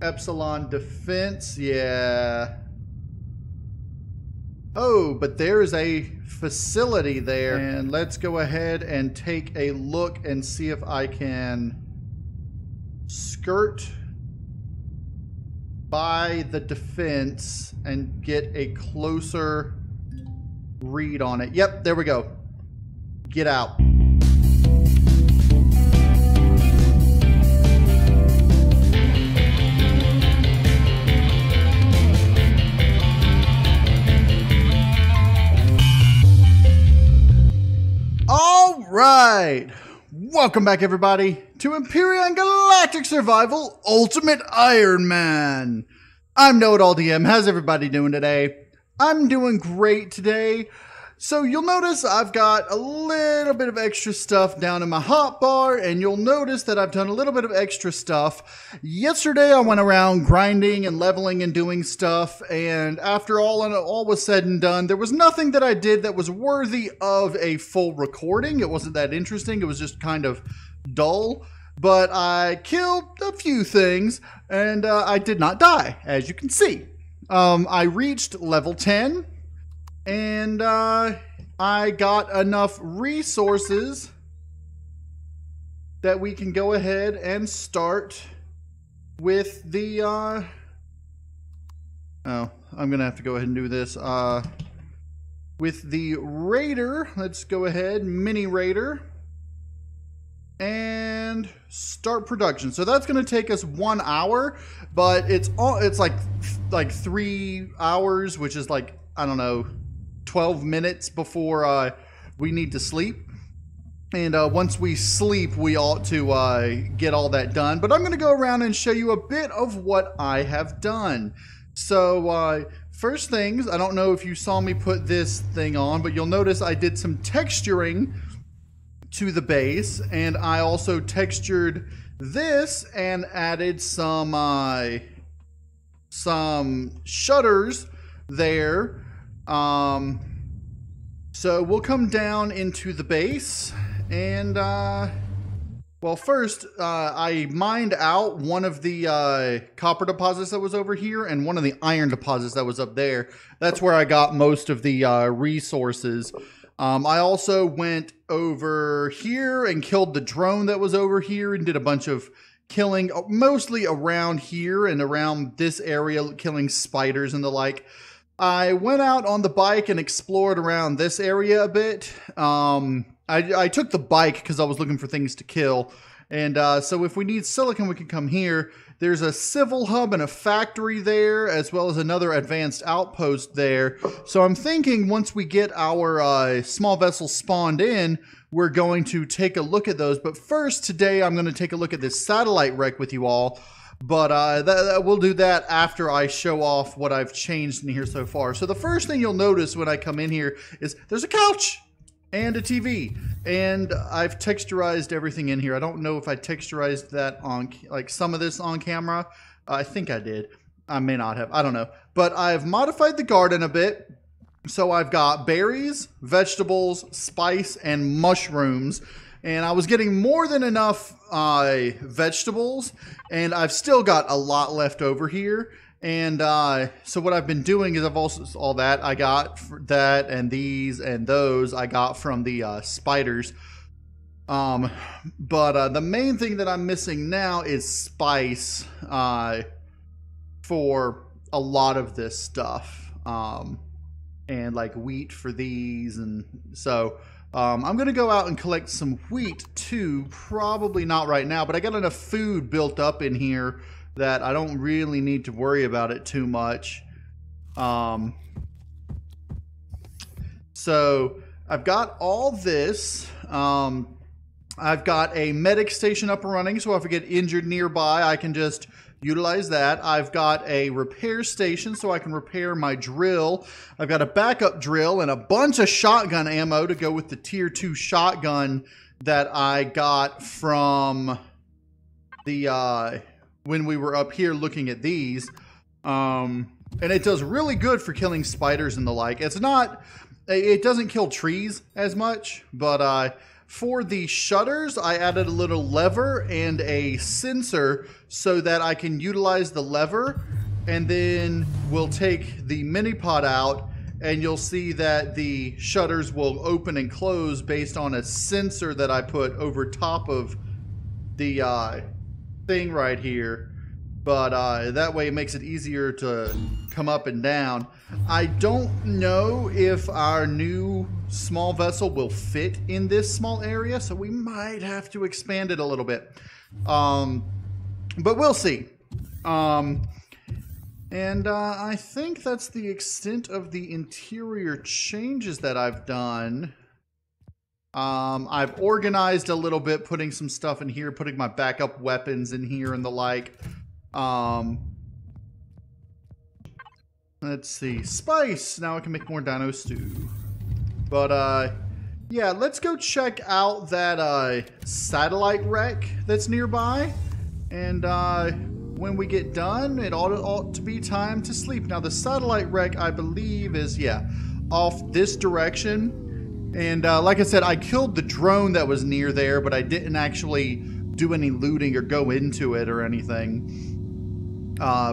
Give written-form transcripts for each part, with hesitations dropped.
Epsilon Defense, yeah. Oh, but there's a facility there. And let's go ahead and take a look and see if I can skirt by the defense and get a closer read on it. Yep, there we go. Get out. All right. Welcome back, everybody, to Empyrion Galactic Survival Ultimate Iron Man. I'm KnowItAllDM. How's everybody doing today? I'm doing great today. So you'll notice I've got a little bit of extra stuff down in my hotbar, and you'll notice that I've done a little bit of extra stuff. Yesterday I went around grinding and leveling and doing stuff, and after all was said and done, there was nothing that I did that was worthy of a full recording. It wasn't that interesting. It was just kind of dull. But I killed a few things, and I did not die, as you can see. I reached level 10. And I got enough resources that we can go ahead and start with the, oh, I'm going to have to go ahead and do this. With the Raider, let's go ahead, mini Raider, and start production. So that's going to take us 1 hour, but it's like 3 hours, which is like, I don't know, 12 minutes before we need to sleep. And once we sleep, we ought to get all that done. But I'm going to go around and show you a bit of what I have done. So first things, I don't know if you saw me put this thing on, but you'll notice I did some texturing to the base. And I also textured this and added some shutters there. So we'll come down into the base and, well, first, I mined out one of the, copper deposits that was over here and one of the iron deposits that was up there. That's where I got most of the, resources. I also went over here and killed the drone that was over here and did a bunch of killing, mostly around here and around this area, killing spiders and the like. I went out on the bike and explored around this area a bit. I took the bike because I was looking for things to kill. And so if we need silicon, we can come here. There's a civil hub and a factory there, as well as another advanced outpost there. So I'm thinking once we get our small vessel spawned in, we're going to take a look at those. But first, today, I'm going to take a look at this satellite wreck with you all. But we'll do that after I show off what I've changed in here so far. So the first thing you'll notice when I come in here is there's a couch and a TV. And I've texturized everything in here. I don't know if I texturized that on, like, some of this on camera. I think I did. I may not have. I don't know. But I've modified the garden a bit. So I've got berries, vegetables, spice, and mushrooms. And I was getting more than enough vegetables, and I've still got a lot left over here. And so what I've been doing is I've also, all that I got, that and these and those I got from the spiders. But the main thing that I'm missing now is spice for a lot of this stuff. And like wheat for these, and so... I'm going to go out and collect some wheat too, probably not right now, but I got enough food built up in here that I don't really need to worry about it too much. So I've got all this. I've got a medic station up and running, so if I get injured nearby, I can just utilize that. I've got a repair station so I can repair my drill. I've got a backup drill and a bunch of shotgun ammo to go with the tier 2 shotgun that I got from the when we were up here looking at these. And it does really good for killing spiders and the like. It's not, it doesn't kill trees as much, but For the shutters, I added a little lever and a sensor so that I can utilize the lever, and then we'll take the mini pod out, and you'll see that the shutters will open and close based on a sensor that I put over top of the thing right here. But that way it makes it easier to come up and down. I don't know if our new small vessel will fit in this small area, so we might have to expand it a little bit. But we'll see. I think that's the extent of the interior changes that I've done. I've organized a little bit, putting some stuff in here, putting my backup weapons in here and the like. Let's see. Spice! Now I can make more dino stew. But, yeah, let's go check out that satellite wreck that's nearby. And when we get done, it ought to be time to sleep. Now, the satellite wreck, I believe, is, yeah, off this direction. And like I said, I killed the drone that was near there, but I didn't actually do any looting or go into it or anything.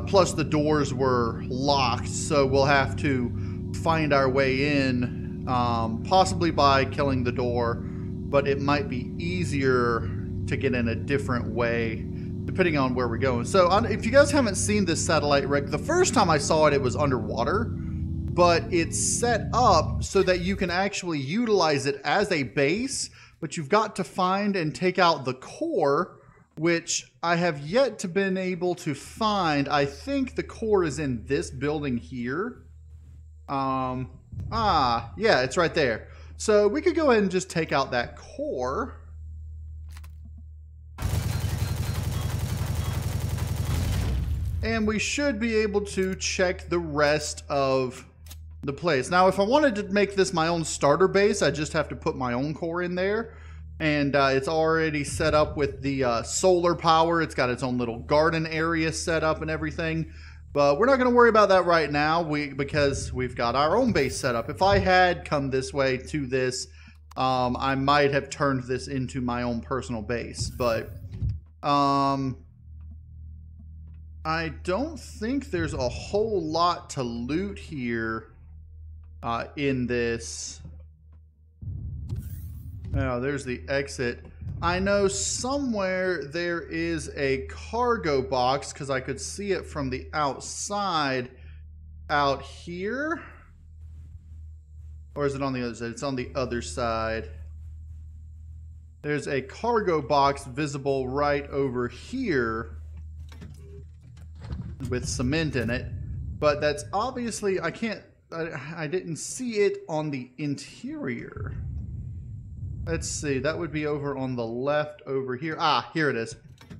Plus, the doors were locked, so we'll have to find our way in, possibly by killing the door, but it might be easier to get in a different way, depending on where we're going. So, if you guys haven't seen this satellite wreck, the first time I saw it, it was underwater, but it's set up so that you can actually utilize it as a base, but you've got to find and take out the core, which I have yet to been able to find. I think the core is in this building here. Yeah, it's right there. So we could go ahead and just take out that core. And we should be able to check the rest of the place. Now, if I wanted to make this my own starter base, I just have to put my own core in there. And it's already set up with the solar power. It's got its own little garden area set up and everything. But we're not going to worry about that right now because we've got our own base set up. If I had come this way to this, I might have turned this into my own personal base. But I don't think there's a whole lot to loot here in this. Oh, there's the exit. I know somewhere there is a cargo box because I could see it from the outside out here. Or is it on the other side? It's on the other side. There's a cargo box visible right over here with cement in it. But that's obviously, I didn't see it on the interior. Let's see, that would be over on the left over here. Ah, here it is.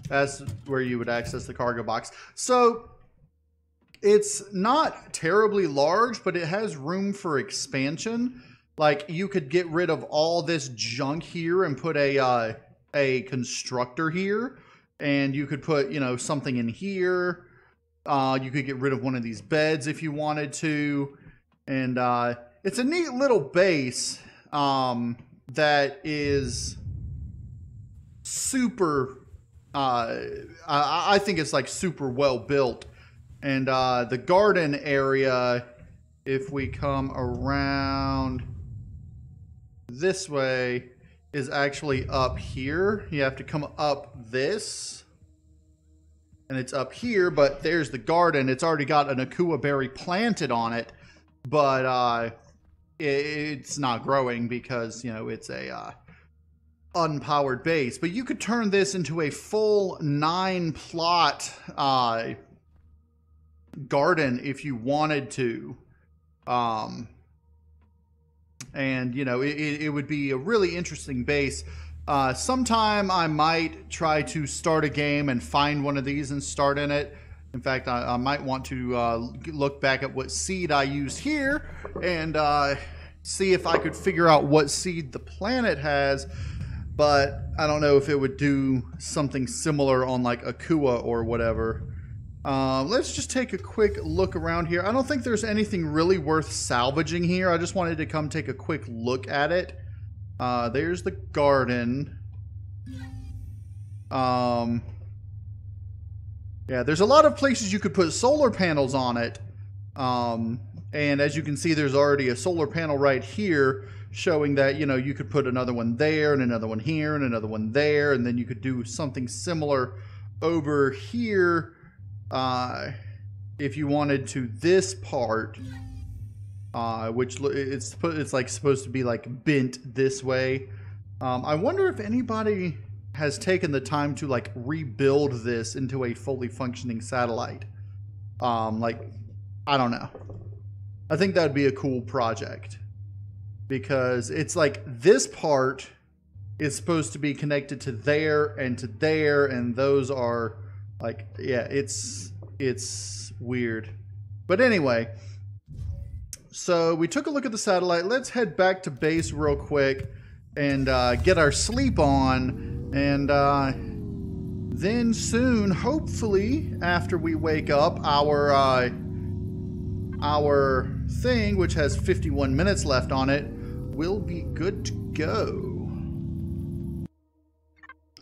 That's where you would access the cargo box. So, it's not terribly large, but it has room for expansion. Like, you could get rid of all this junk here and put a constructor here. And you could put, you know, something in here. You could get rid of one of these beds if you wanted to. And it's a neat little base. That is super, I think it's like super well built. And the garden area, if we come around this way, is actually up here. You have to come up this. And it's up here, but there's the garden. It's already got an akua berry planted on it. But it's not growing because, you know, it's a unpowered base. But you could turn this into a full 9-plot garden if you wanted to. And, you know, it would be a really interesting base. Sometime I might try to start a game and find one of these and start in it. In fact, I might want to look back at what seed I used here and see if I could figure out what seed the planet has. But I don't know if it would do something similar on like Akua or whatever. Let's just take a quick look around here. I don't think there's anything really worth salvaging here. I just wanted to come take a quick look at it. There's the garden. Yeah, there's a lot of places you could put solar panels on it. And as you can see, there's already a solar panel right here showing that, you know, you could put another one there and another one here and another one there. And then you could do something similar over here if you wanted to this part, which it's like supposed to be like bent this way. I wonder if anybody has taken the time to like rebuild this into a fully functioning satellite. Like, I don't know. I think that'd be a cool project because it's like this part is supposed to be connected to there, and those are like, yeah, it's weird. But anyway, so we took a look at the satellite. Let's head back to base real quick and get our sleep on, and then soon, hopefully, after we wake up, our thing, which has 51 minutes left on it, will be good to go.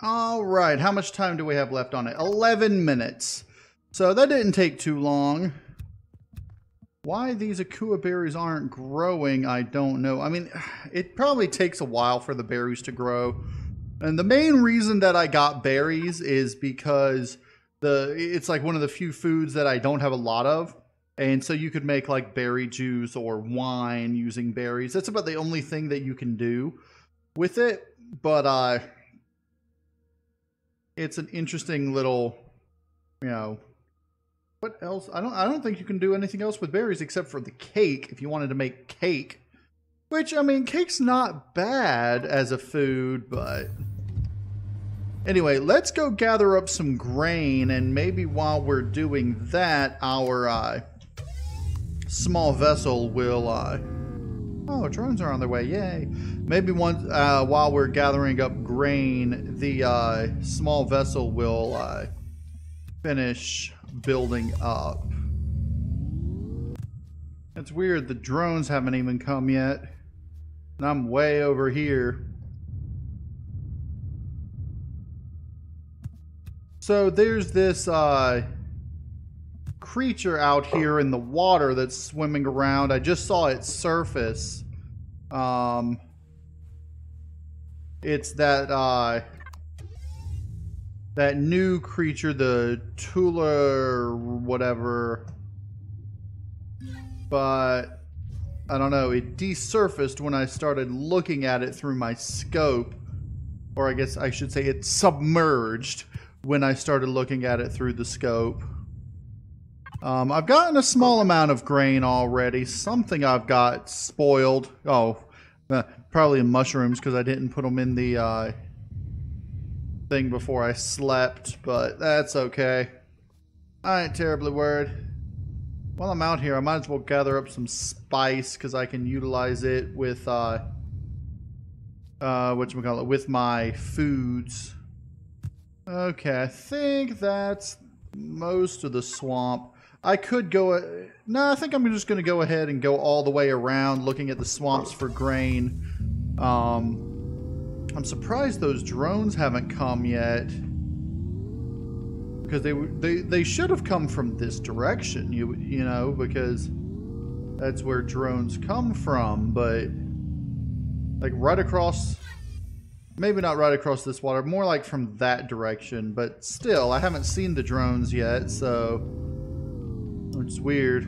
All right, how much time do we have left on it? 11 minutes. So that didn't take too long. Why these Akua berries aren't growing, I don't know. I mean, it probably takes a while for the berries to grow. And the main reason that I got berries is because it's like one of the few foods that I don't have a lot of. And so you could make like berry juice or wine using berries. That's about the only thing that you can do with it. But it's an interesting little, you know, what else? I don't think you can do anything else with berries except for the cake if you wanted to make cake. Which, I mean, cake's not bad as a food, but anyway, let's go gather up some grain, and maybe while we're doing that, our small vessel will oh, drones are on their way, yay. Maybe while we're gathering up grain, the small vessel will finish building up. It's weird, the drones haven't even come yet, and I'm way over here. So there's this creature out here in the water that's swimming around. I just saw its surface. It's that that new creature, the Tula or whatever. But I don't know, it desurfaced when I started looking at it through my scope. Or I guess I should say it submerged when I started looking at it through the scope. I've gotten a small amount of grain already. Something I've got spoiled. Oh, probably mushrooms because I didn't put them in the thing before I slept, but that's okay. I ain't terribly worried. While I'm out here, I might as well gather up some spice because I can utilize it with whatchamacallit, with my foods. Okay, I think that's most of the swamp. I could go... No, I think I'm just going to go ahead and go all the way around looking at the swamps for grain. I'm surprised those drones haven't come yet. Because they should have come from this direction, you know, because that's where drones come from. But like right across... Maybe not right across this water, more like from that direction. But still, I haven't seen the drones yet, so... It's weird.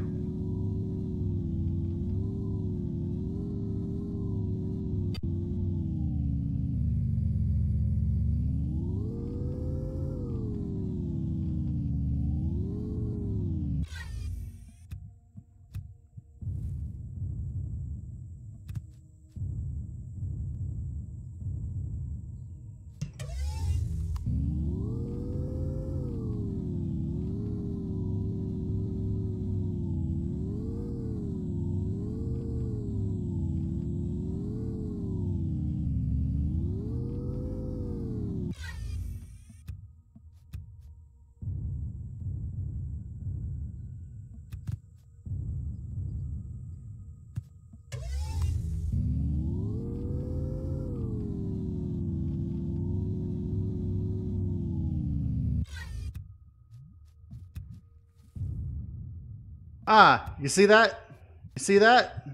Ah, you see that? You see that?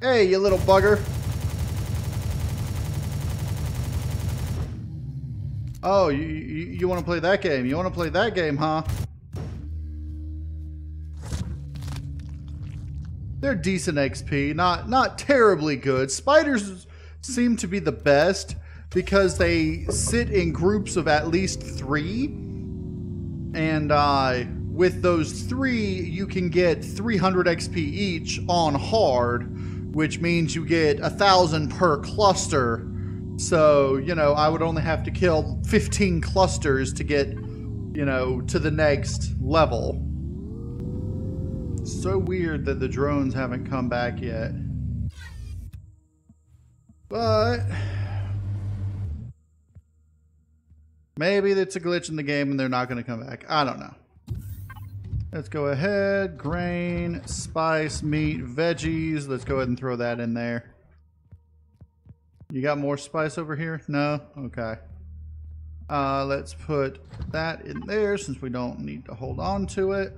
Hey, you little bugger. Oh, you want to play that game? You want to play that game, huh? They're decent XP, not terribly good. Spiders seem to be the best because they sit in groups of at least 3. And with those 3, you can get 300 XP each on hard, which means you get 1,000 per cluster. So, you know, I would only have to kill 15 clusters to get, you know, to the next level. It's so weird that the drones haven't come back yet. But maybe it's a glitch in the game and they're not going to come back. I don't know. Let's go ahead. Grain, spice, meat, veggies. Let's go ahead and throw that in there. You got more spice over here? No? Okay. Let's put that in there since we don't need to hold on to it.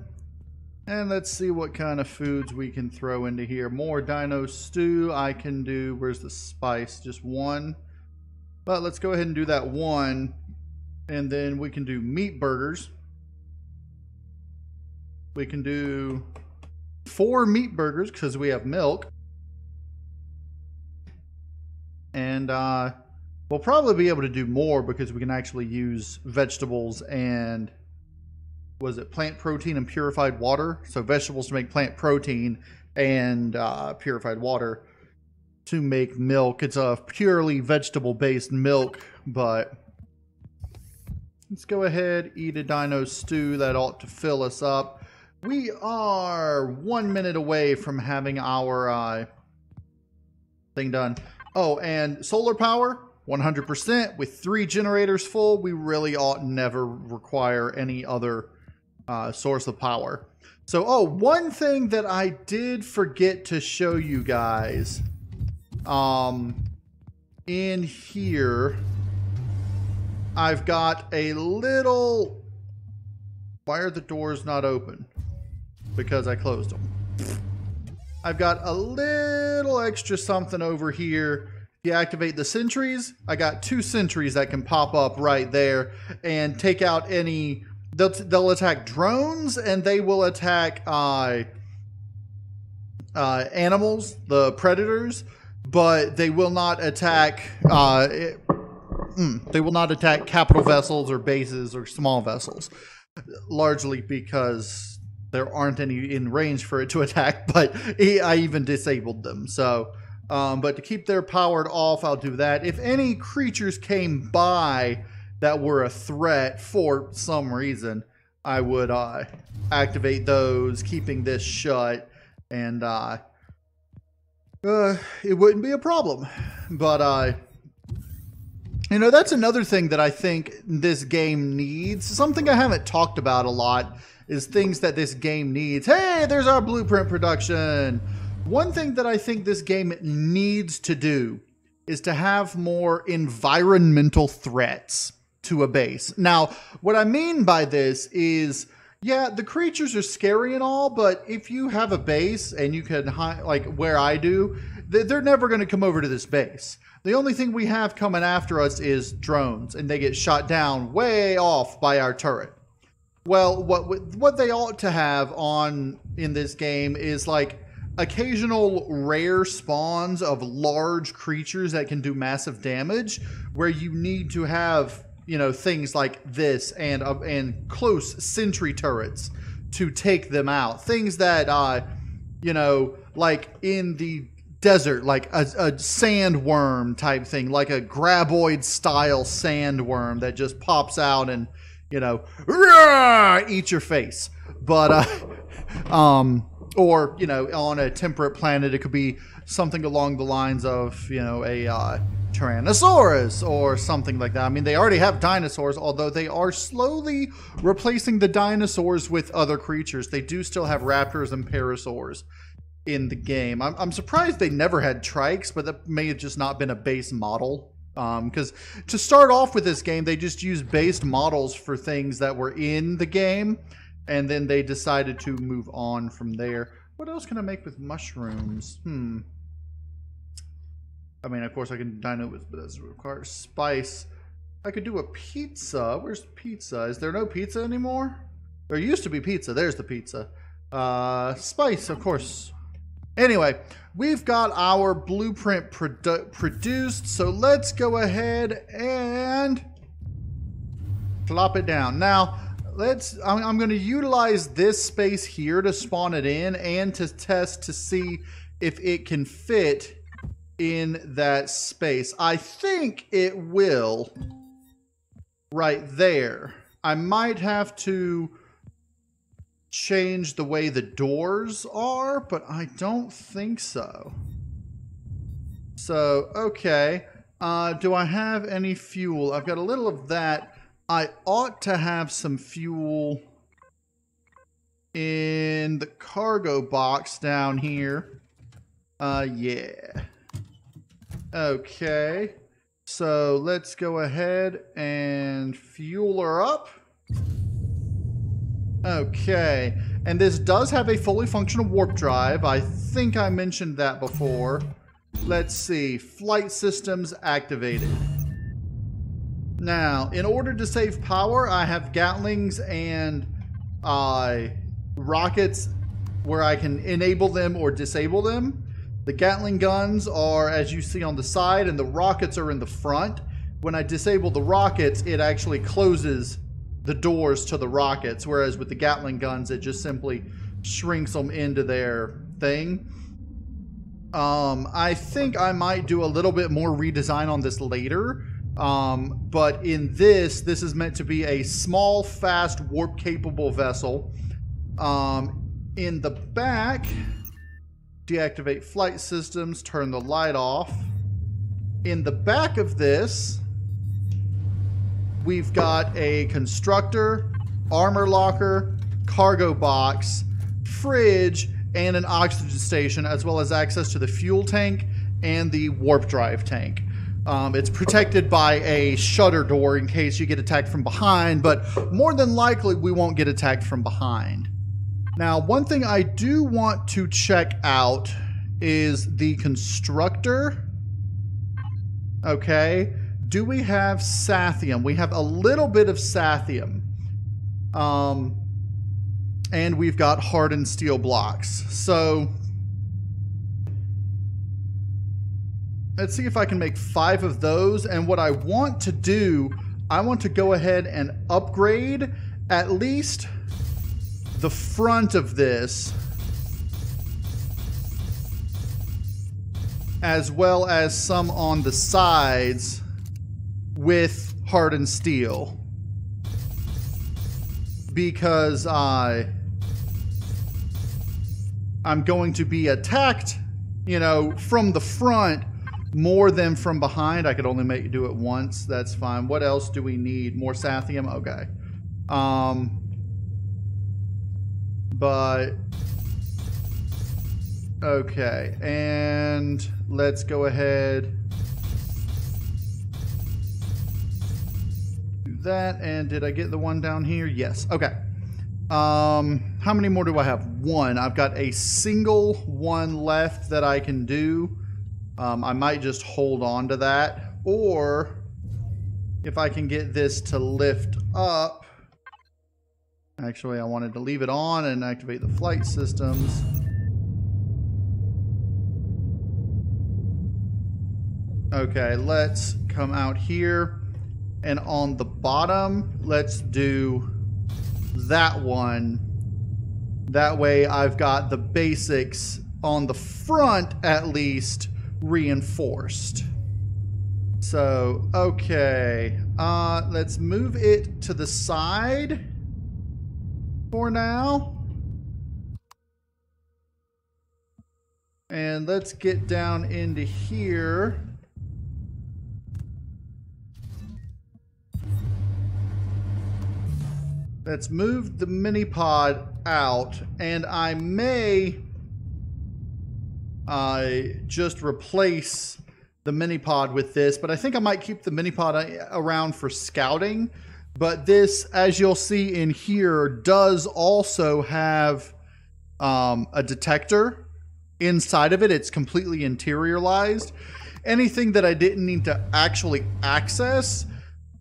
And let's see what kind of foods we can throw into here. More dino stew. I can do, where's the spice? Just 1. But let's go ahead and do that 1. And then we can do meat burgers. We can do 4 meat burgers because we have milk. And we'll probably be able to do more because we can actually use vegetables and, was it plant protein and purified water? So vegetables to make plant protein and purified water to make milk. It's a purely vegetable-based milk, but let's go ahead, eat a dino stew. That ought to fill us up. We are 1 minute away from having our thing done. Oh, and solar power, 100%. With 3 generators full, we really ought never require any other source of power. So, oh, one thing that I did forget to show you guys. In here, I've got a little... Why are the doors not open? Because I closed them. I've got a little extra something over here. If you activate the sentries, I got 2 sentries that can pop up right there and take out any... They'll attack drones and they will attack animals, the predators, but they will not attack... they will not attack capital vessels or bases or small vessels. Largely because... there aren't any in range for it to attack, but I even disabled them. So, but to keep their powered off, I'll do that. If any creatures came by that were a threat for some reason, I would activate those, keeping this shut, and it wouldn't be a problem. But, you know, that's another thing that I think this game needs. Something I haven't talked about a lot is things that this game needs. Hey, there's our blueprint production. One thing that I think this game needs to do is to have more environmental threats to a base. Now, what I mean by this is, yeah, the creatures are scary and all, but if you have a base and you can, like where I do, they're never going to come over to this base. The only thing we have coming after us is drones, and they get shot down way off by our turret. Well, what they ought to have on in this game is like occasional rare spawns of large creatures that can do massive damage, where you need to have, you know, things like this and close sentry turrets to take them out. Things that you know, like in the desert, like a sandworm type thing, like a graboid style sandworm that just pops out and, you know, eat your face. But, or, you know, on a temperate planet, it could be something along the lines of, you know, a Tyrannosaurus or something like that. I mean, they already have dinosaurs, although they are slowly replacing the dinosaurs with other creatures. They do still have raptors and parasaurs in the game. I'm surprised they never had trikes, but that may have just not been a base model Because to start off with this game, they just used based models for things that were in the game, and then they decided to move on from there. What else can I make with mushrooms? I mean, of course I can dine it with, but that requires spice. I could do a pizza. Where's pizza? Is there no pizza anymore? There used to be pizza. There's the pizza. Spice, of course. Anyway, we've got our blueprint produced, so let's go ahead and plop it down. Now, I'm going to utilize this space here to spawn it in and to test to see if it can fit in that space. I think it will right there. I might have to change the way the doors are, but I don't think so. So, okay. Do I have any fuel? I've got a little of that. I ought to have some fuel in the cargo box down here. Yeah. Okay. So let's go ahead and fuel her up. Okay. And this does have a fully functional warp drive. I think I mentioned that before. Let's see. Flight systems activated. Now, in order to save power, I have Gatlings and rockets where I can enable them or disable them. The Gatling guns are, as you see, on the side, and the rockets are in the front. When I disable the rockets, it actually closes the doors to the rockets, whereas with the Gatling guns, it just simply shrinks them into their thing. I think I might do a little bit more redesign on this later. But in this is meant to be a small, fast, warp-capable vessel. In the back, deactivate flight systems, turn the light off. In the back of this, we've got a constructor, armor locker, cargo box, fridge, and an oxygen station, as well as access to the fuel tank and the warp drive tank. It's protected by a shutter door in case you get attacked from behind, but more than likely we won't get attacked from behind. Now, one thing I do want to check out is the constructor. Okay, do we have Sathium? We have a little bit of Sathium. And we've got hardened steel blocks. So let's see if I can make 5 of those. And what I want to do, I want to go ahead and upgrade at least the front of this, as well as some on the sides with hardened steel. Because I'm going to be attacked, you know, from the front more than from behind. I could only do it once. That's fine. What else do we need? More Sathium? Okay. But okay, and let's go ahead, do that. And did I get the one down here? Yes. Okay. How many more do I have? 1. I've got a single one left that I can do. I might just hold on to that, or if I can get this to lift up. Actually, I wanted to leave it on and activate the flight systems. Okay, let's come out here. And on the bottom, let's do that one. That way I've got the basics on the front, at least, reinforced. So, okay. Let's move it to the side for now. And let's get down into here. Let's move the mini pod out, and I may just replace the mini pod with this, but I think I might keep the mini pod around for scouting. But this, as you'll see in here, does also have a detector inside of it. It's completely interioralized. Anything that I didn't need to actually access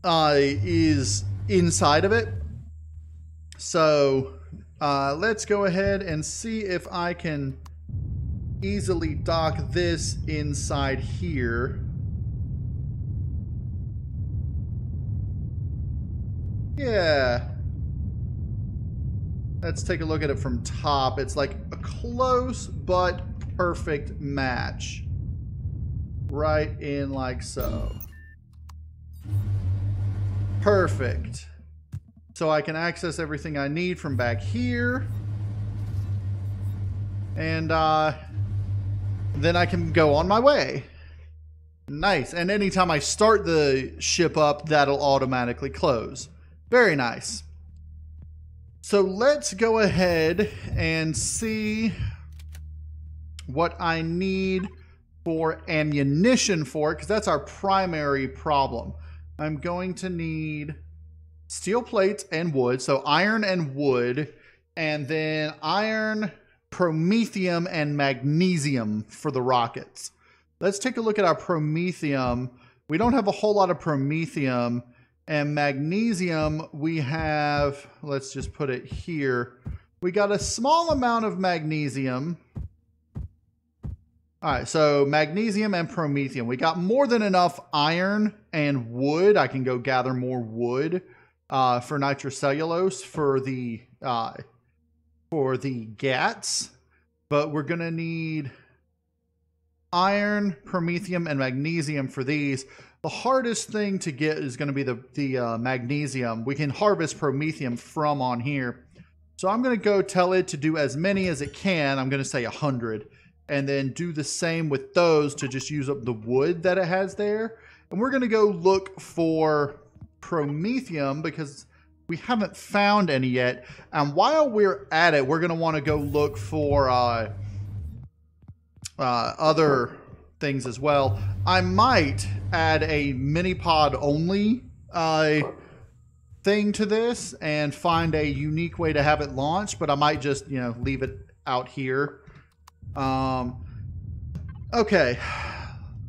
is inside of it. So let's go ahead and see if I can easily dock this inside here. Yeah. Let's take a look at it from top. It's like a close but perfect match. Right in like so. Perfect. So I can access everything I need from back here. And then I can go on my way. Nice. And anytime I start the ship up, that'll automatically close. Very nice. So let's go ahead and see what I need for ammunition for it, because that's our primary problem. I'm going to need steel plates and wood, so iron and wood, and then iron, promethium, and magnesium for the rockets. Let's take a look at our promethium. We don't have a whole lot of promethium. And magnesium, we have, let's just put it here. We got a small amount of magnesium. All right, so magnesium and promethium. We got more than enough iron and wood. I can go gather more wood for nitrocellulose for the GATs. But we're gonna need iron, promethium, and magnesium for these. The hardest thing to get is going to be the magnesium. We can harvest promethium from on here. So I'm going to go tell it to do as many as it can. I'm going to say 100. And then do the same with those to just use up the wood that it has there. And we're going to go look for promethium because we haven't found any yet. And while we're at it, we're going to want to go look for other things as well. I might add a mini pod only thing to this and find a unique way to have it launch, but I might just, you know, leave it out here. Okay,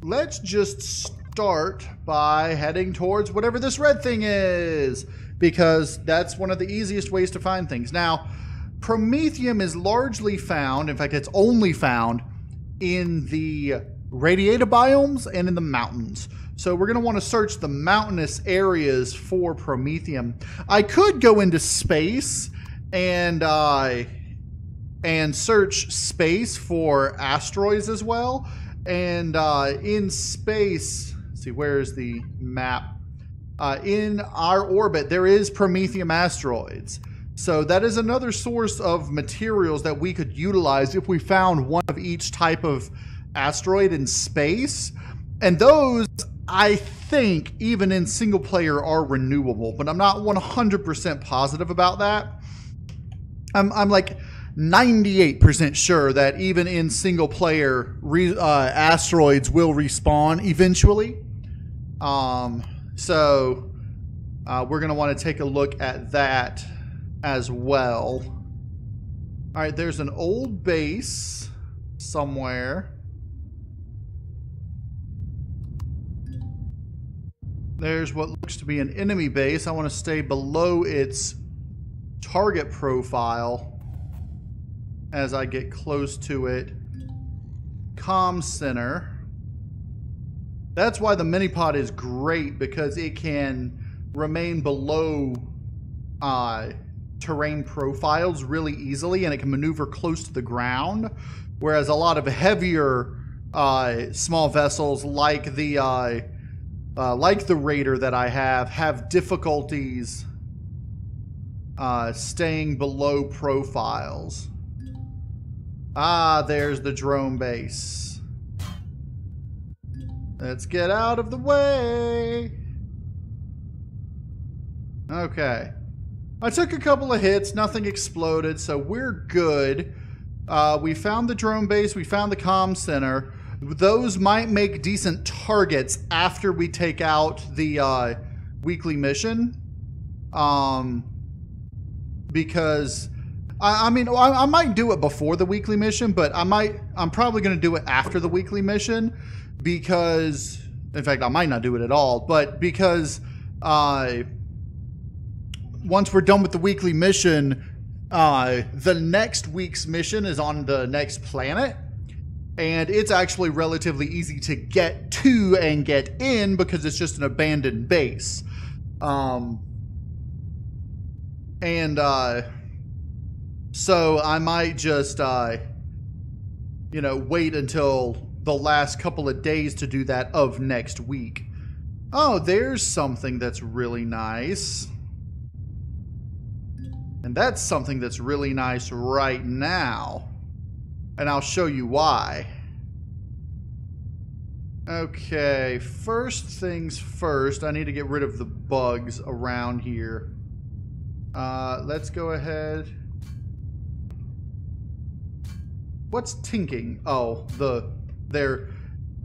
let's just start by heading towards whatever this red thing is, because that's one of the easiest ways to find things. Now, promethium is largely found, in fact, it's only found in the radiated biomes and in the mountains. So we're going to want to search the mountainous areas for promethium. I could go into space and search space for asteroids as well. And in space, let's see, where's the map? In our orbit, there is promethium asteroids. So that is another source of materials that we could utilize if we found one of each type of asteroid in space. And those, I think, even in single player are renewable, but I'm not 100% positive about that. I'm like 98% sure that even in single player, asteroids will respawn eventually. So we're going to want to take a look at that as well. All right, there's an old base somewhere. There's what looks to be an enemy base. I want to stay below its target profile as I get close to it. Comm center. That's why the mini-pod is great, because it can remain below terrain profiles really easily, and it can maneuver close to the ground, whereas a lot of heavier small vessels like the Raider that I have difficulties staying below profiles. Ah, there's the drone base. Let's get out of the way. Okay. I took a couple of hits, nothing exploded, so we're good. We found the drone base, we found the comm center. those might make decent targets after we take out the weekly mission. Because I mean, I might do it before the weekly mission, but I'm probably going to do it after the weekly mission because, in fact, I might not do it at all, but because once we're done with the weekly mission, the next week's mission is on the next planet, and it's actually relatively easy to get to and get in because it's just an abandoned base. So I might just, you know, wait until the last couple of days to do that of next week. Oh, there's something that's really nice. And that's something that's really nice right now. And I'll show you why. Okay, first things first, I need to get rid of the bugs around here. Let's go ahead. What's tinking? Oh, they're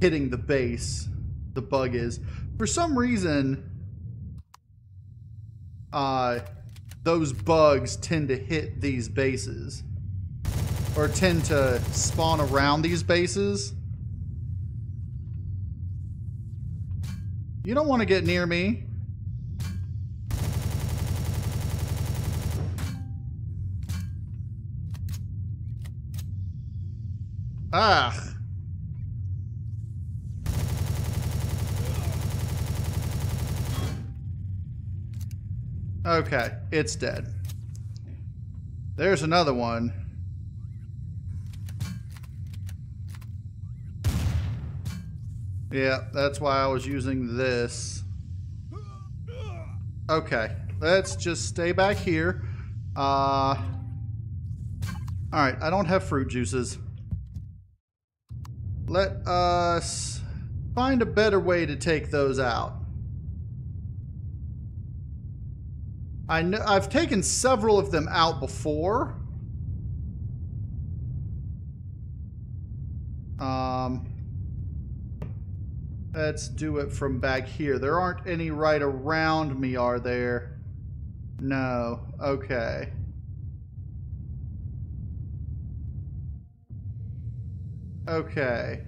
hitting the base. The bug is. For some reason, those bugs tend to hit these bases. Or tend to spawn around these bases. You don't want to get near me. Ah. Okay, it's dead. There's another one. Yeah, that's why I was using this. Okay, let's just stay back here. Alright, I don't have fruit juices. Let us find a better way to take those out. I know I've taken several of them out before. Let's do it from back here. There aren't any right around me, are there? No. Okay. Okay.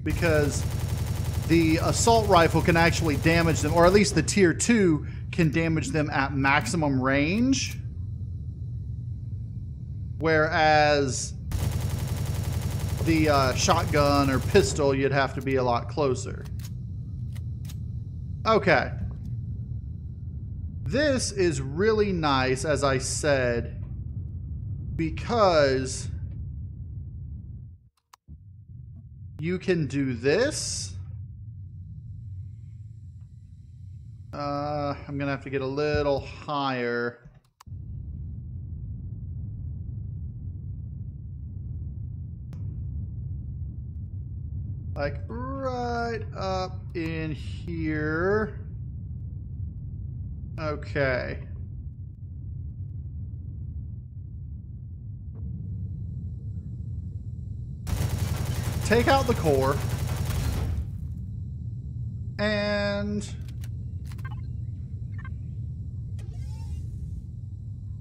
Because the assault rifle can actually damage them, or at least the tier 2 can damage them at maximum range. Whereas the shotgun or pistol, you'd have to be a lot closer. Okay. This is really nice, as I said, because you can do this. I'm gonna have to get a little higher. Like right up in here. Okay. Take out the core. And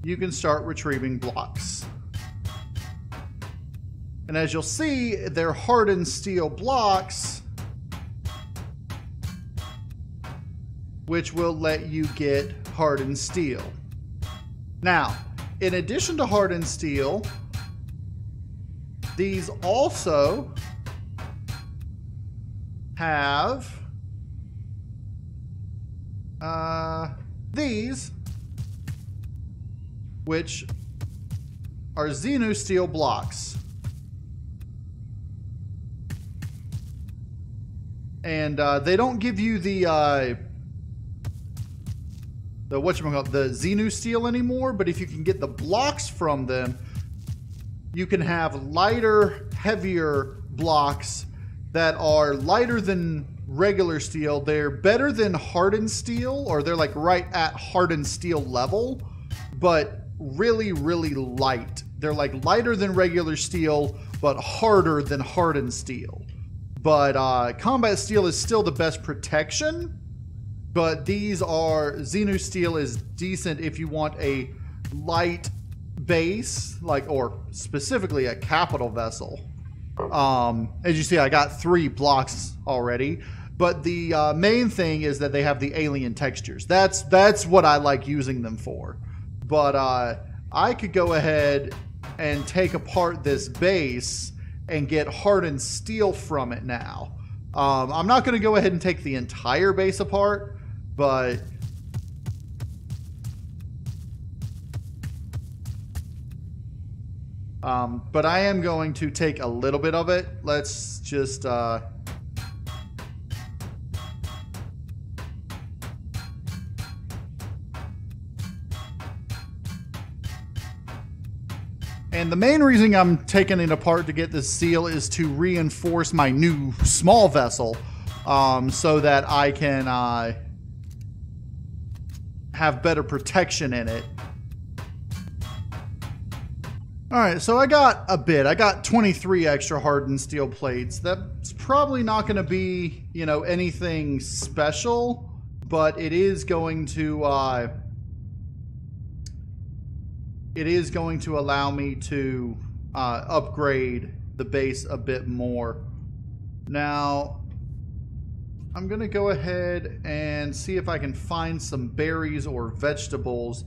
you can start retrieving blocks. And as you'll see, they're hardened steel blocks, which will let you get hardened steel. Now, in addition to hardened steel, these also have these, which are Xenu steel blocks. And they don't give you the whatchamacallit, the Xenu steel anymore, but if you can get the blocks from them, you can have lighter, heavier blocks that are lighter than regular steel. They're better than hardened steel, or they're like right at hardened steel level, but really, really light. They're like lighter than regular steel, but harder than hardened steel. But combat steel is still the best protection, but these are, Xenu steel is decent if you want a light base, like, or specifically a capital vessel. As you see, I got 3 blocks already, but the main thing is that they have the alien textures. That's what I like using them for. But I could go ahead and take apart this base and get hardened steel from it now. I'm not going to go ahead and take the entire base apart, but I am going to take a little bit of it. Let's just and the main reason I'm taking it apart to get this seal is to reinforce my new small vessel, so that I can have better protection in it. Alright, so I got a bit. I got 23 extra hardened steel plates. That's probably not going to be, you know, anything special, but it is going to allow me to upgrade the base a bit more. Now, I'm going to go ahead and see if I can find some berries or vegetables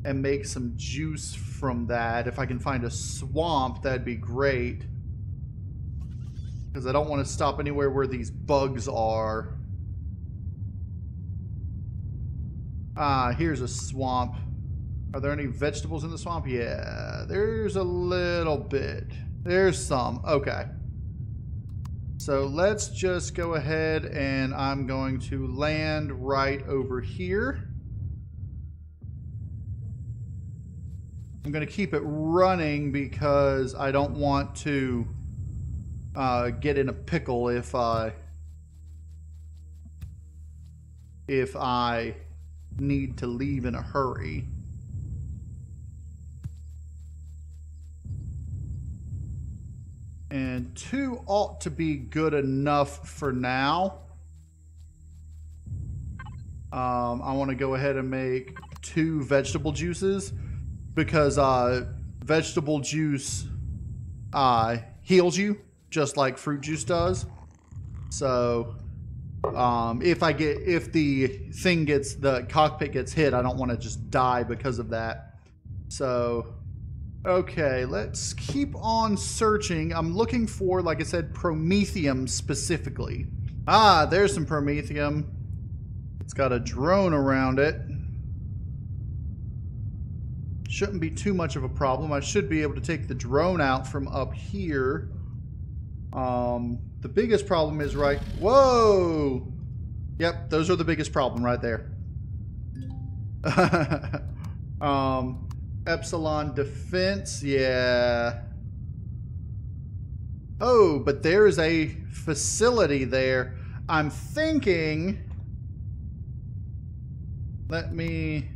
and make some juice from that. If I can find a swamp, that'd be great, because I don't want to stop anywhere where these bugs are. Here's a swamp. Are there any vegetables in the swamp? Yeah, there's a little bit. There's some. Okay. So let's just go ahead and I'm going to land right over here. I'm going to keep it running because I don't want to get in a pickle if I need to leave in a hurry. And 2 ought to be good enough for now. I want to go ahead and make 2 vegetable juices, because vegetable juice heals you just like fruit juice does. So if the cockpit gets hit, I don't want to just die because of that. So okay, let's keep on searching. I'm looking for, like I said, promethium specifically. There's some promethium. It's got a drone around it. Shouldn't be too much of a problem. I should be able to take the drone out from up here. The biggest problem is right... Whoa! Yep, those are the biggest problem right there. Epsilon defense, yeah. Oh, but there is a facility there. I'm thinking... Let me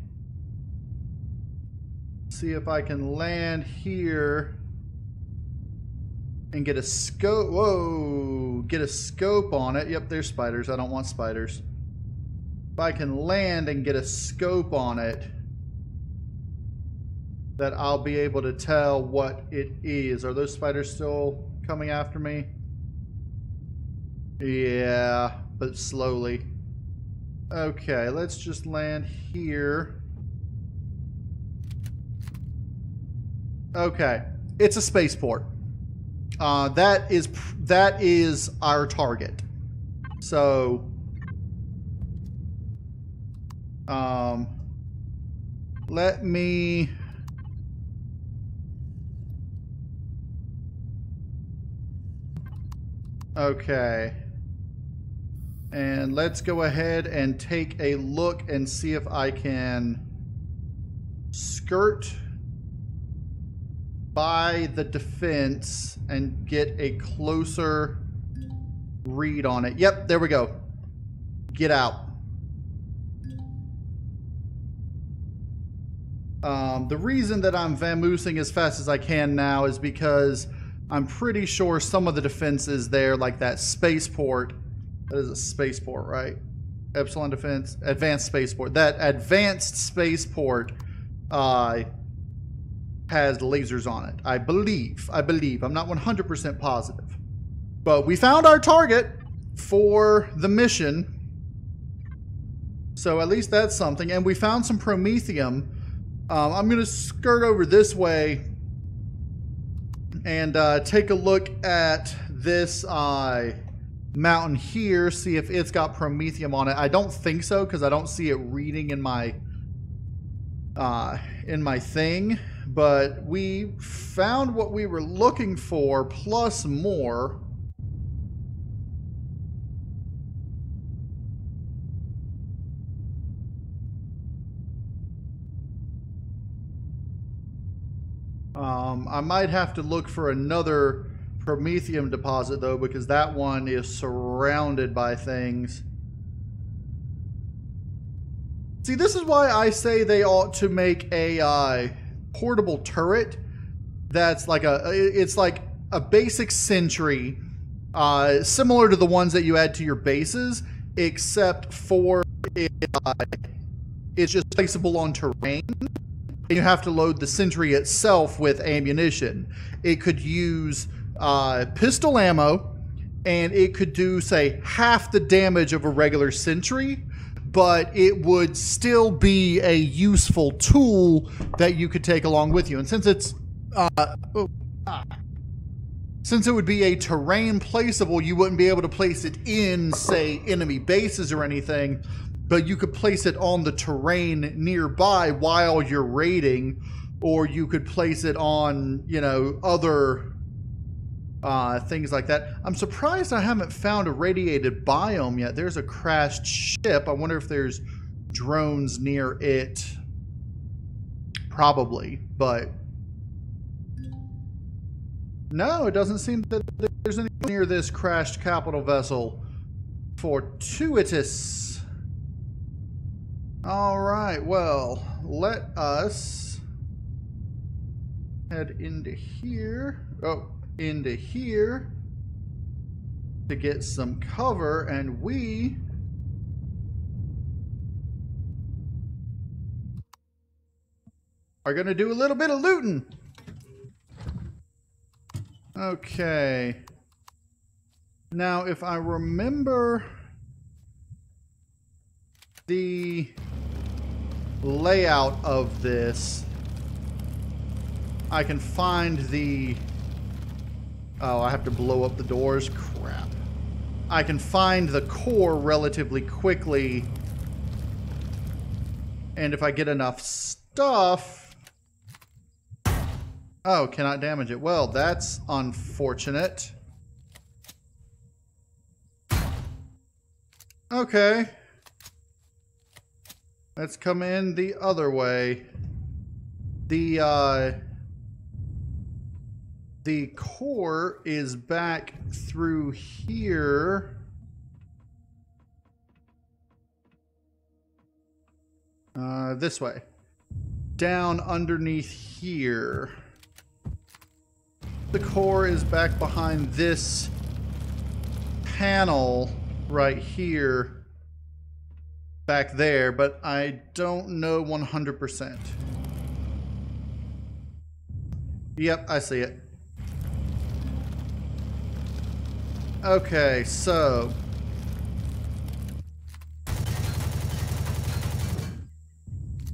see if I can land here and get a scope. Whoa, get a scope on it. Yep, there's spiders. I don't want spiders. If I can land and get a scope on it, that I'll be able to tell what it is. Are those spiders still coming after me? Yeah, but slowly. Okay, let's just land here. Okay, it's a spaceport. That is our target. So, let me... Okay. And let's go ahead and take a look and see if I can skirt by the defense and get a closer read on it. Yep, there we go. Get out. The reason that I'm vamoosing as fast as I can now is because I'm pretty sure some of the defenses there, like that spaceport, that is a spaceport, right? Epsilon defense, advanced spaceport. That advanced spaceport has lasers on it. I believe. I'm not 100% positive. But we found our target for the mission. So at least that's something. And we found some promethium. I'm going to skirt over this way and take a look at this mountain here, see if it's got promethium on it. I don't think so, because I don't see it reading in my thing. But we found what we were looking for, plus more. I might have to look for another promethium deposit, though, because that one is surrounded by things. See, this is why I say they ought to make a portable turret that's like it's like a basic sentry, similar to the ones that you add to your bases, except for it's just placeable on terrain. You have to load the sentry itself with ammunition. It could use pistol ammo, and it could do, say, half the damage of a regular sentry, but it would still be a useful tool that you could take along with you. And since it's since it would be a terrain placeable, you wouldn't be able to place it in, say, enemy bases or anything, but you could place it on the terrain nearby while you're raiding, or you could place it on, you know, other things like that. I'm surprised I haven't found a radiated biome yet. There's a crashed ship. I wonder if there's drones near it. Probably, but no, it doesn't seem that there's anything near this crashed capital vessel. Fortuitous. All right, well, let us head into here. Oh, into here to get some cover, and we are going to do a little bit of looting. Okay. Now, if I remember the layout of this, I can find the... Oh, I have to blow up the doors? Crap. I can find the core relatively quickly, and if I get enough stuff... Oh, cannot damage it. Well, that's unfortunate. Okay. Let's come in the other way. The core is back through here. This way. Down underneath here. The core is back behind this panel right here. Back there, but I don't know 100%. Yep, I see it. Okay, so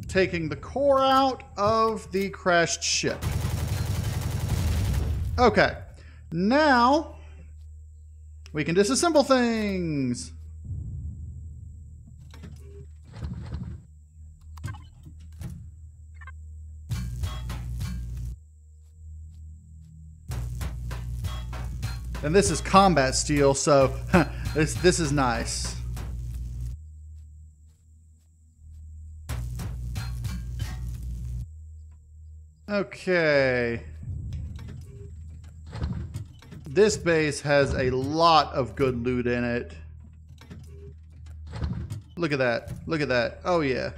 taking the core out of the crashed ship. Okay, now we can disassemble things. And this is combat steel, so this is nice. Okay. This base has a lot of good loot in it. Look at that. Look at that. Oh, yeah.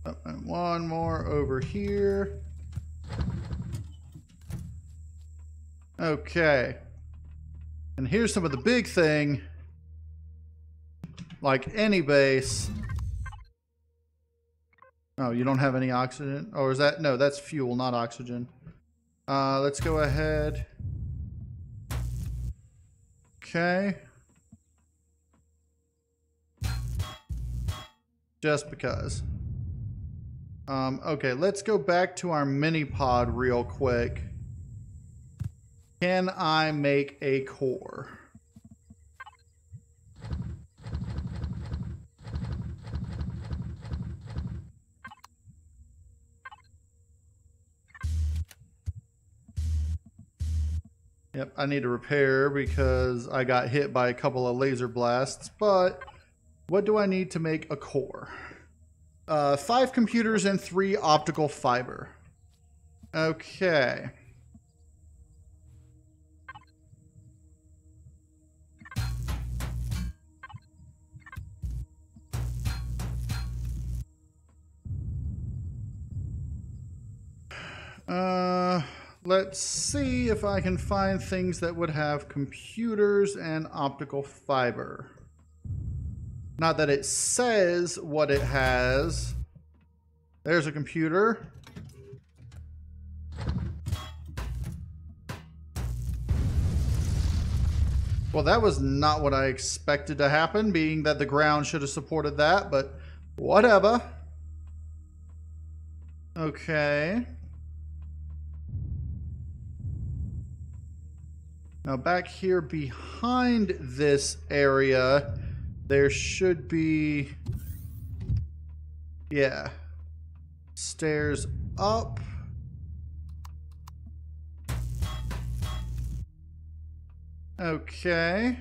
Oh, and one more over here. Okay. And here's some of the big thing. Like any base. Oh, you don't have any oxygen? Or is that? No, that's fuel, not oxygen. Let's go ahead. Okay. Just because. Okay, let's go back to our mini pod real quick. Can I make a core? Yep, I need to repair because I got hit by a couple of laser blasts, but what do I need to make a core? 5 computers and 3 optical fiber. Okay. Let's see if I can find things that would have computers and optical fiber. Not that it says what it has. There's a computer. Well, that was not what I expected to happen, being that the ground should have supported that, but whatever. Okay. Now back here behind this area, there should be, yeah, stairs up. Okay.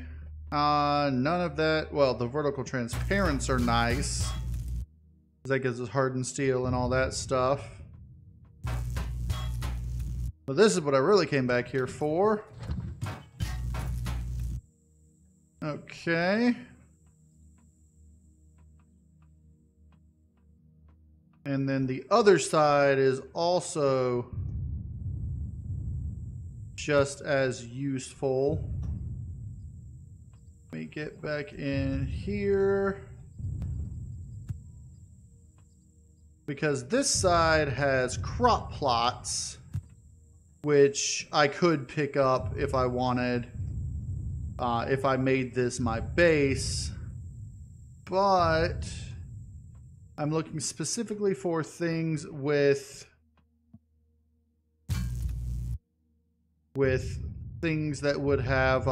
None of that. Well, the vertical transparents are nice. That gives us hardened steel and all that stuff. But this is what I really came back here for. Okay. And then the other side is also just as useful. Let me get back in here. Because this side has crop plots, which I could pick up if I wanted. If I made this my base, but I'm looking specifically for things with things that would have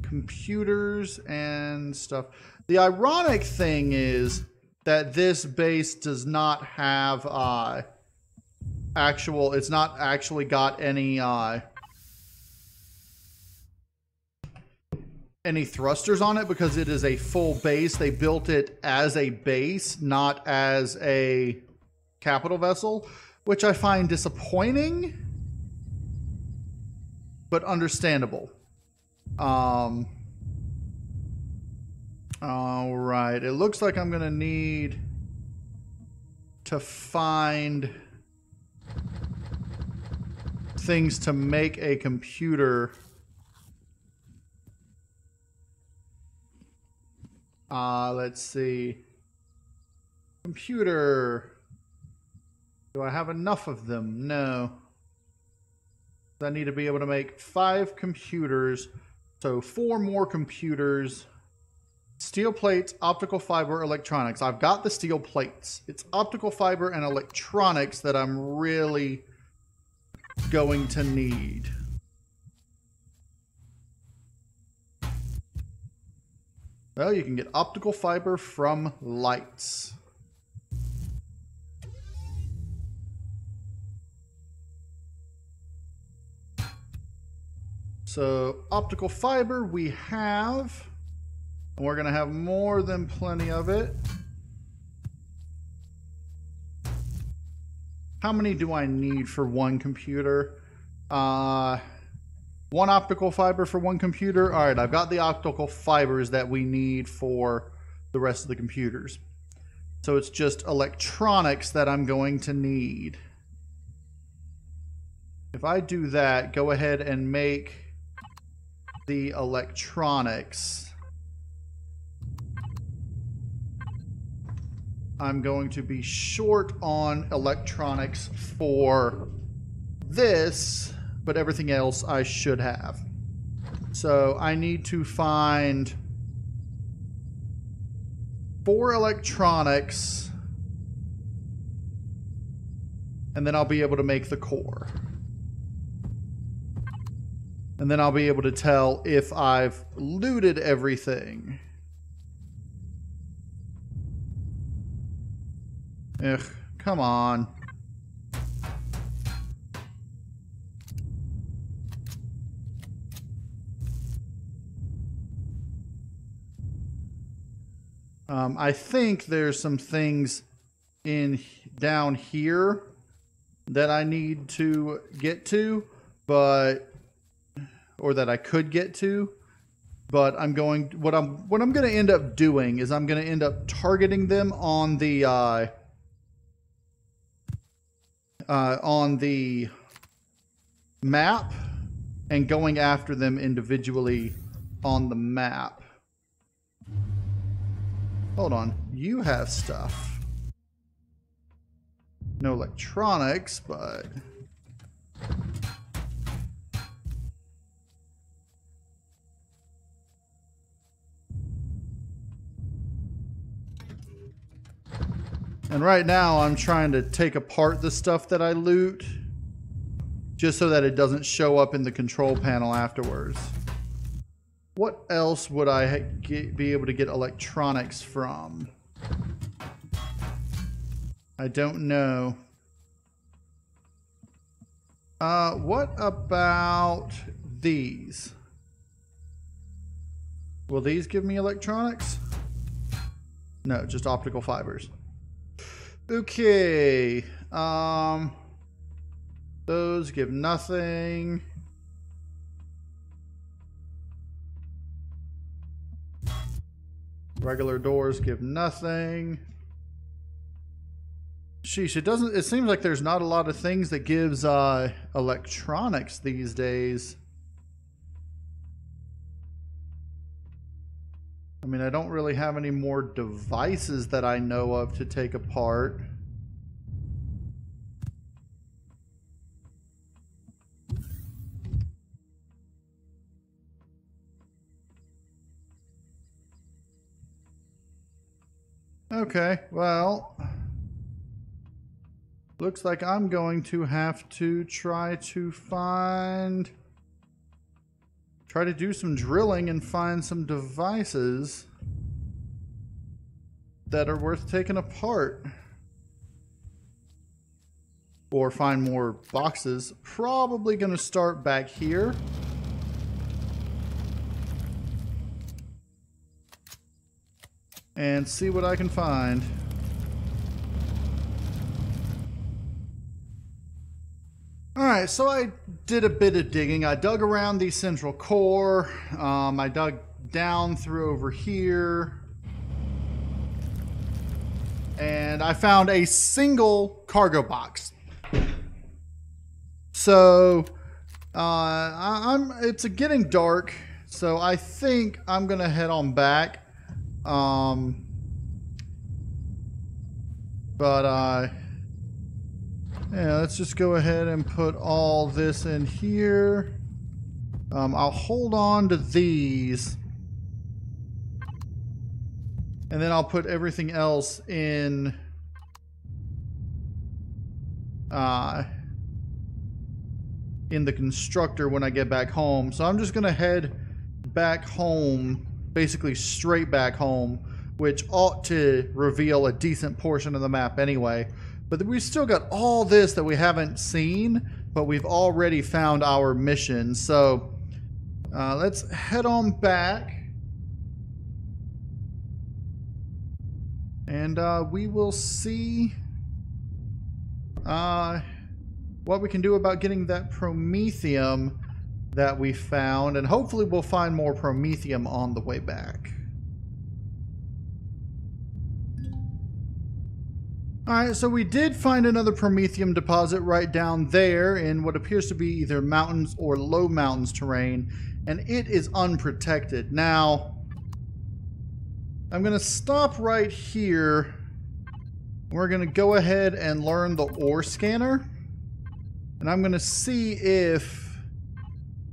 computers and stuff. The ironic thing is that this base does not have it's not actually got any thrusters on it because it is a full base. They built it as a base, not as a capital vessel, which I find disappointing, but understandable. All right, it looks like I'm gonna need to find things to make a computer. Let's see. Computer. Do I have enough of them? No. I need to be able to make 5 computers. So 4 more computers. Steel plates, optical fiber, electronics. I've got the steel plates. It's optical fiber and electronics that I'm really going to need. Well, you can get optical fiber from lights. So, optical fiber we have, and we're going to have more than plenty of it. How many do I need for one computer? 1, one optical fiber for one computer. All right, I've got the optical fibers that we need for the rest of the computers. So it's just electronics that I'm going to need. If I do that, go ahead and make the electronics. I'm going to be short on electronics for this, but everything else I should have. So I need to find 4 electronics, and then I'll be able to make the core. And then I'll be able to tell if I've looted everything. Ugh, come on. I think there's some things down here that I need to get to, or that I could get to, but what I'm going to end up doing is I'm going to end up targeting them on the map and going after them individually on the map. Hold on, you have stuff. No electronics, but... And right now I'm trying to take apart the stuff that I loot, just so that it doesn't show up in the control panel afterwards. What else would I be able to get electronics from? I don't know. What about these? Will these give me electronics? No, just optical fibers. Okay. Those give nothing. Regular doors give nothing. Sheesh, it seems like there's not a lot of things that gives electronics these days. I mean, I don't really have any more devices that I know of to take apart. Okay, well, looks like I'm going to have to try to do some drilling and find some devices that are worth taking apart. Or find more boxes. Probably going to start back here. And see what I can find. Alright, so I did a bit of digging. I dug around the central core. I dug down through over here. And I found a single cargo box. So, it's getting dark. So I think I'm going to head on back. Yeah, let's just go ahead and put all this in here. I'll hold on to these, and then I'll put everything else in the constructor when I get back home. So I'm just gonna head back home, basically straight back home, which ought to reveal a decent portion of the map anyway. But we've still got all this that we haven't seen, but we've already found our mission. So let's head on back. And we will see what we can do about getting that Promethium that we found, and hopefully we'll find more promethium on the way back. Alright, so we did find another promethium deposit right down there in what appears to be either mountains or low mountains terrain, and it is unprotected. Now, I'm going to stop right here. We're going to go ahead and learn the ore scanner, and I'm going to see if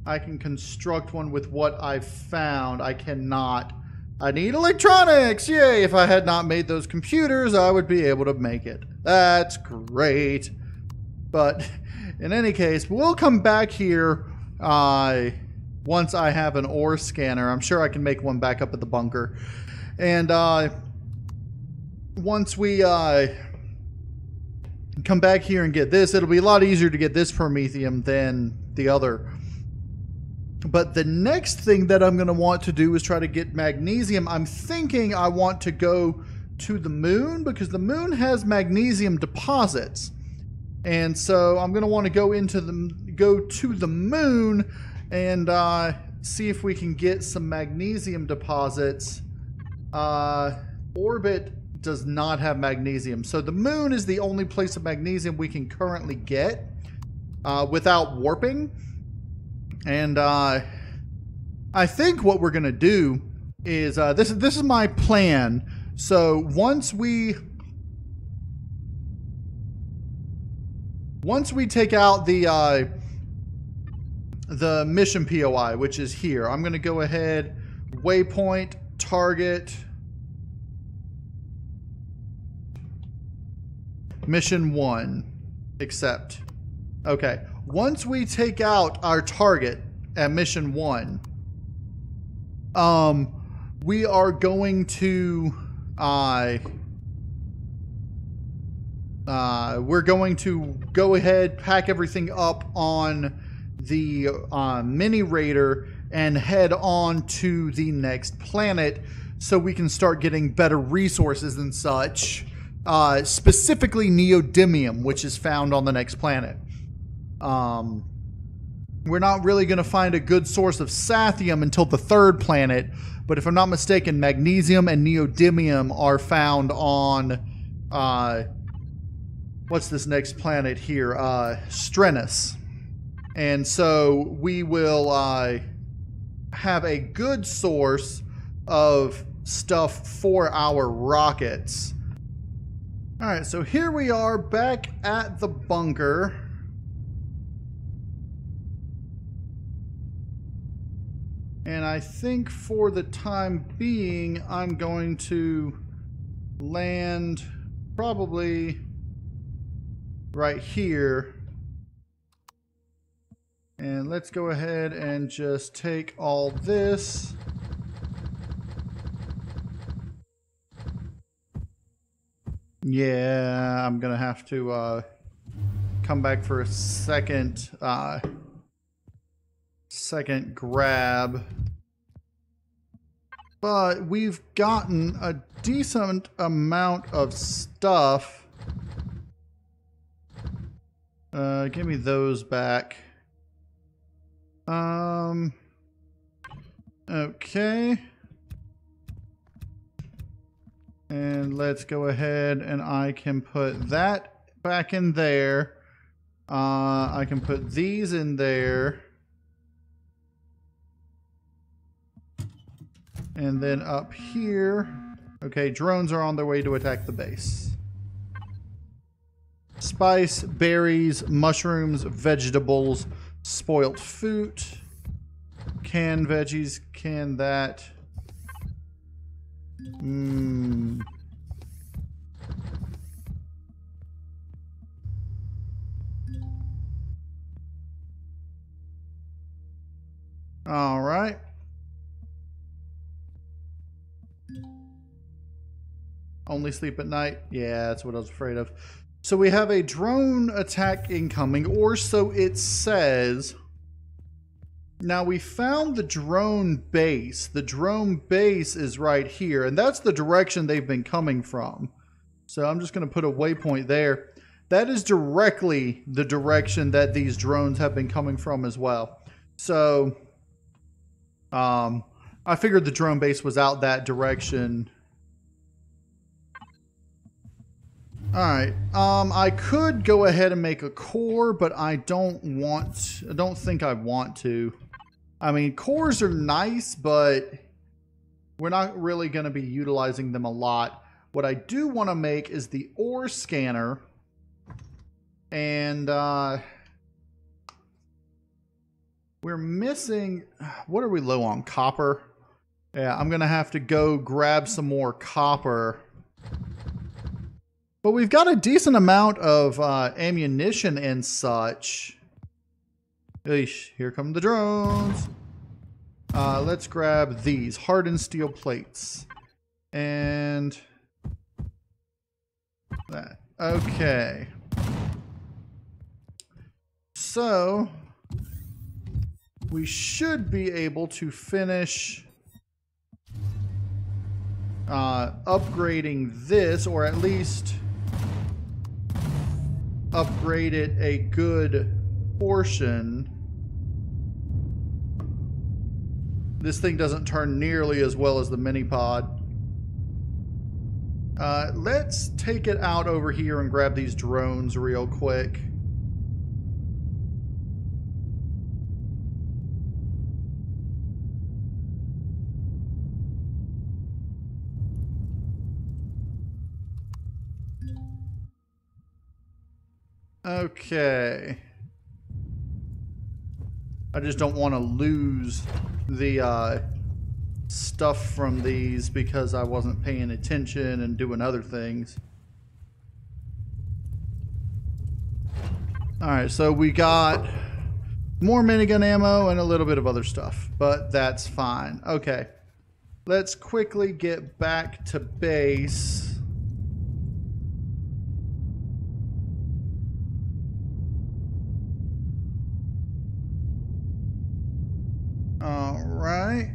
I can construct one with what I've found. I cannot. I need electronics! Yay! If I had not made those computers, I would be able to make it. That's great. But in any case, we'll come back here once I have an ore scanner. I'm sure I can make one back up at the bunker. And once we come back here and get this, it'll be a lot easier to get this promethium than the other. But the next thing that I'm going to want to do is try to get magnesium. I'm thinking I want to go to the moon because the moon has magnesium deposits. And so I'm going to want to go to the moon and see if we can get some magnesium deposits. Orbit does not have magnesium. So the moon is the only place of magnesium we can currently get without warping. And I think what we're going to do is, this is my plan. So once we take out the mission POI, which is here, I'm going to go ahead, waypoint, target, mission 1, accept. Okay. Once we take out our target at mission 1, we are going to we're going to go ahead, pack everything up on the mini raider and head on to the next planet so we can start getting better resources and such, specifically neodymium, which is found on the next planet. We're not really going to find a good source of sathium until the 3rd planet, but if I'm not mistaken, magnesium and neodymium are found on, what's this next planet here? Strenus. And so we will have a good source of stuff for our rockets. Alright, so here we are back at the bunker. And I think for the time being, I'm going to land probably right here. And let's go ahead and just take all this. Yeah, I'm going to have to come back for a second grab, but we've gotten a decent amount of stuff. Give me those back. Okay. And let's go ahead and I can put that back in there. I can put these in there. And then up here, okay, drones are on their way to attack the base. Spice, berries, mushrooms, vegetables, spoiled food, canned veggies, can that. All right. Only sleep at night? Yeah, that's what I was afraid of. So we have a drone attack incoming, or so it says. Now we found the drone base. The drone base is right here, and that's the direction they've been coming from. So I'm just going to put a waypoint there. That is directly the direction that these drones have been coming from as well. So, I figured the drone base was out that direction. Alright, I could go ahead and make a core, but I don't think I want to. I mean, cores are nice, but we're not really going to be utilizing them a lot. What I do want to make is the ore scanner. And, we're missing, what are we low on? Copper? Yeah, I'm going to have to go grab some more copper. But we've got a decent amount of ammunition and such. Eesh, here come the drones. Let's grab these hardened steel plates. And that. Okay. So we should be able to finish upgrading this, or at least upgrade it a good portion. This thing doesn't turn nearly as well as the mini pod. Let's take it out over here and grab these drones real quick. Okay. I just don't want to lose the stuff from these because I wasn't paying attention and doing other things. Alright, so we got more minigun ammo and a little bit of other stuff, but that's fine. Okay. Let's quickly get back to base. Alright.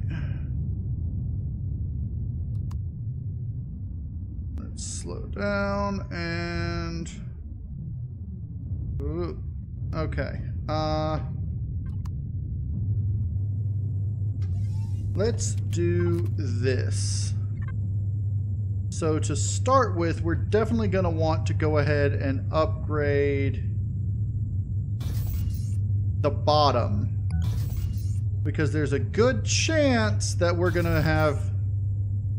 Let's slow down and... Ooh. Okay. Let's do this. So to start with, we're definitely going to want to go ahead and upgrade the bottom. Because there's a good chance that we're going to have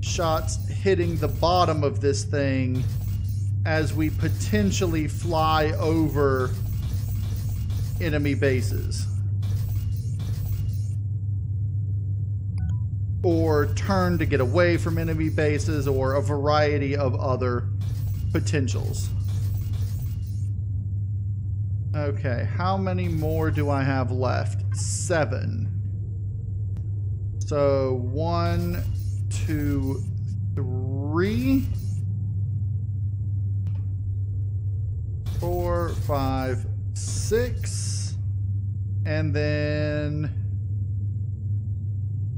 shots hitting the bottom of this thing as we potentially fly over enemy bases. Or turn to get away from enemy bases, or a variety of other potentials. Okay, how many more do I have left? 7. So 1, 2, 3, 4, 5, 6, and then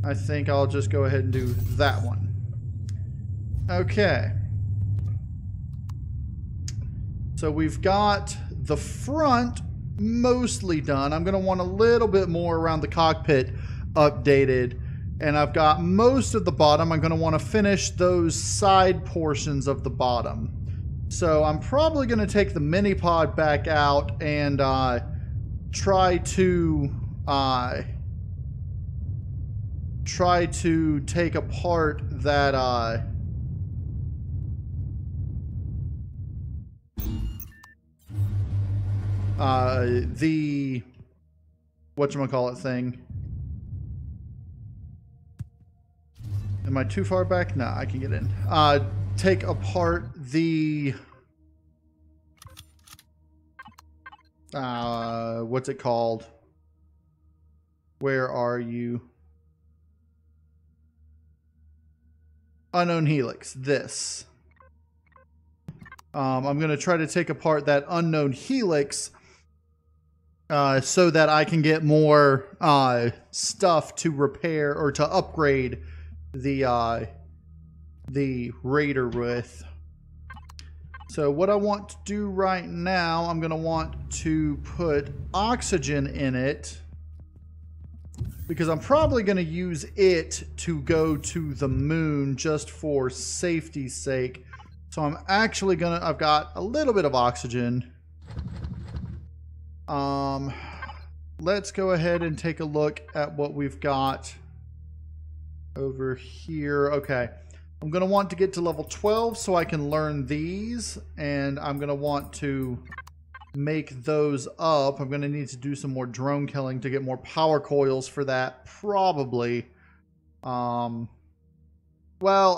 I think I'll just go ahead and do that one. Okay. So we've got the front mostly done. I'm going to want a little bit more around the cockpit updated. And I've got most of the bottom. I'm going to want to finish those side portions of the bottom. So I'm probably going to take the mini pod back out and try to take apart that the whatchamacallit thing. Am I too far back? No, I can get in. Take apart the... what's it called? Where are you? Unknown helix. This. I'm going to try to take apart that unknown helix so that I can get more stuff to repair or to upgrade the Raider with. So what I want to do right now, I'm going to want to put oxygen in it because I'm probably going to use it to go to the moon just for safety's sake. So I'm actually going to, I've got a little bit of oxygen. Let's go ahead and take a look at what we've got over here. Okay. I'm going to want to get to level 12 so I can learn these, and I'm going to want to make those up. I'm going to need to do some more drone killing to get more power coils for that, probably. Well,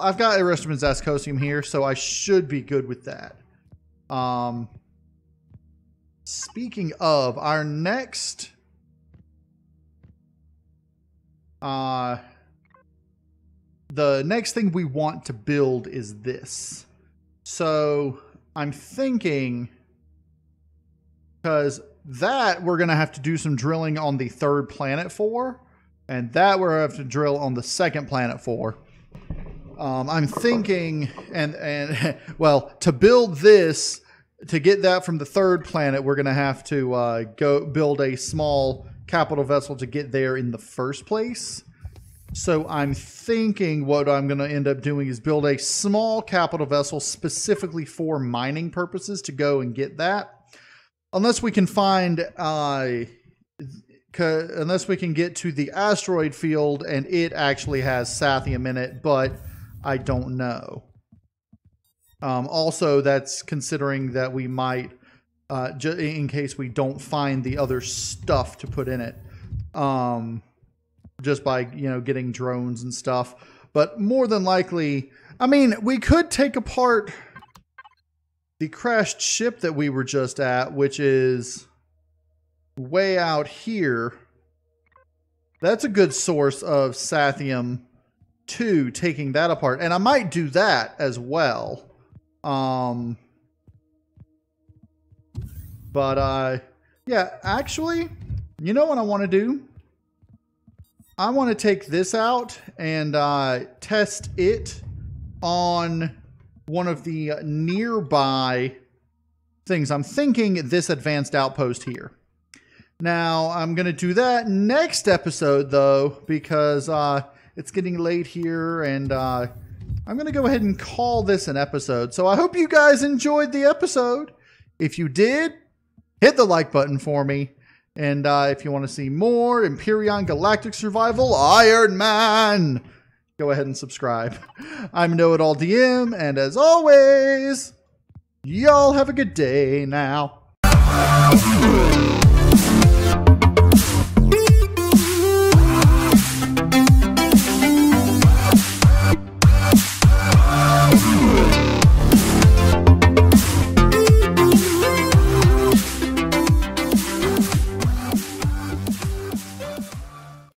I've got Aristoman's Ascosium here, so I should be good with that. Speaking of, our next... the next thing we want to build is this. So I'm thinking, because that we're going to have to do some drilling on the third planet for, and that we're going to have to drill on the second planet for. I'm thinking, and well, to build this, to get that from the third planet, we're going to have to go build a small capital vessel to get there in the first place. So I'm thinking what I'm going to end up doing is build a small capital vessel specifically for mining purposes to go and get that. Unless we can find, unless we can get to the asteroid field and it actually has Sathium in it, but I don't know. Also, that's considering that we might, in case we don't find the other stuff to put in it. Just by, you know, getting drones and stuff. But more than likely, I mean, we could take apart the crashed ship that we were just at, which is way out here. That's a good source of Sathium too, taking that apart. And I might do that as well. Yeah, actually, you know what I want to do? I want to take this out and test it on one of the nearby things. I'm thinking this advanced outpost here. Now, I'm going to do that next episode, though, because it's getting late here, and I'm going to go ahead and call this an episode. So I hope you guys enjoyed the episode. If you did, hit the like button for me. And if you want to see more Empyrion Galactic Survival, IronMan, go ahead and subscribe. I'm KnowItAllDM, and as always, y'all have a good day now.